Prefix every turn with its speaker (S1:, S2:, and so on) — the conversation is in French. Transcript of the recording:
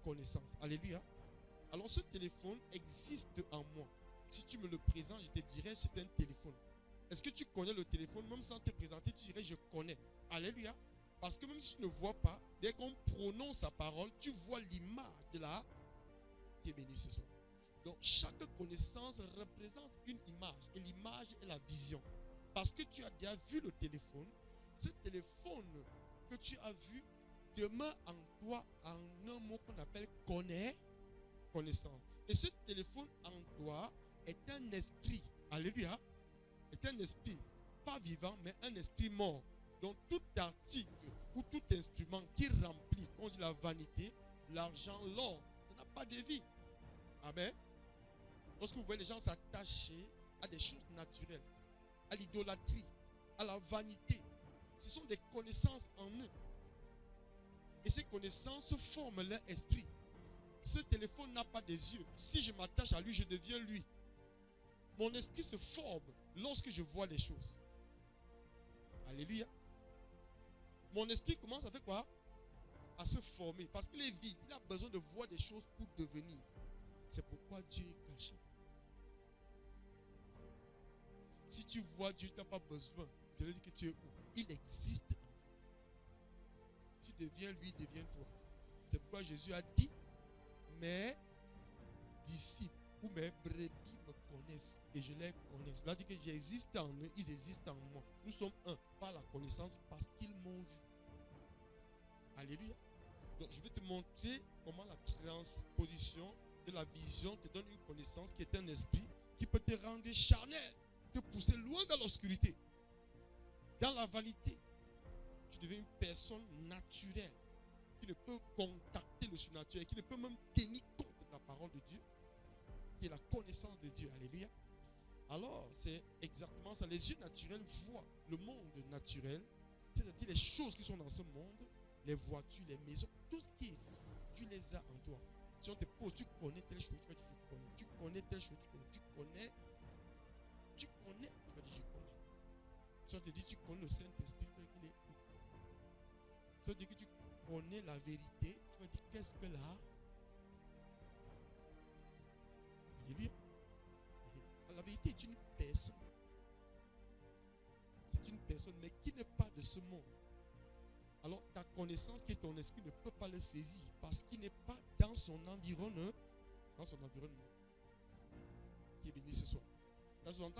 S1: connaissance. Alléluia. Alors ce téléphone existe en moi. Si tu me le présentes, je te dirais c'est un téléphone. Est-ce que tu connais le téléphone? Même sans te présenter, tu dirais je connais. Alléluia. Parce que même si tu ne vois pas, dès qu'on prononce sa parole, tu vois l'image de la qui est bénie ce soir. Donc chaque connaissance représente une image. Et l'image est la vision. Parce que tu as déjà vu le téléphone, ce téléphone que tu as vu demeure en toi en un mot qu'on appelle connaissance. Et ce téléphone en toi est un esprit. Alléluia. Est un esprit, pas vivant, mais un esprit mort. Donc tout article ou tout instrument qui remplit, on dit la vanité, l'argent, l'or, ça n'a pas de vie. Amen. Lorsque vous voyez les gens s'attacher à des choses naturelles, à l'idolâtrie, à la vanité, ce sont des connaissances en eux. Et ces connaissances forment leur esprit. Ce téléphone n'a pas des yeux. Si je m'attache à lui, je deviens lui. Mon esprit se forme lorsque je vois les choses. Alléluia. Mon esprit commence à faire quoi? À se former. Parce qu'il est vide. Il a besoin de voir des choses pour devenir. C'est pourquoi Dieu est caché. Si tu vois Dieu, tu n'as pas besoin de lui dire que tu es où. Il existe. Tu deviens lui, deviens toi. C'est pourquoi Jésus a dit, mes disciples ou mes brebis me connaissent et je les connais. Cela dit que j'existe en eux, ils existent en moi. Nous sommes un par la connaissance parce qu'ils m'ont vu. Alléluia. Donc je vais te montrer comment la transposition de la vision te donne une connaissance qui est un esprit qui peut te rendre charnel, te pousser loin dans l'obscurité, dans la vanité. Tu deviens une personne naturelle qui ne peut contacter le surnaturel, qui ne peut même tenir compte de la parole de Dieu, qui est la connaissance de Dieu. Alléluia. Alors, c'est exactement ça. Les yeux naturels voient le monde naturel, c'est-à-dire les choses qui sont dans ce monde, les voitures, les maisons, tout ce qui est, tu les as en toi. Si on te pose, tu connais telle chose, tu vas dire je connais. Tu connais telle chose, tu connais, tu vas dire je connais. Si on te dit tu connais le Saint-Esprit, tu vas dire qu'il est où? Si on te dit que tu connais la vérité, tu vas dire qu'est-ce que là? Alléluia. La vérité est une personne. C'est une personne, mais qui n'est pas de ce monde. Alors, ta connaissance qui est ton esprit ne peut pas le saisir parce qu'il n'est pas dans son environnement. Dans son environnement. Qui est béni ce soir. Ça sous-entend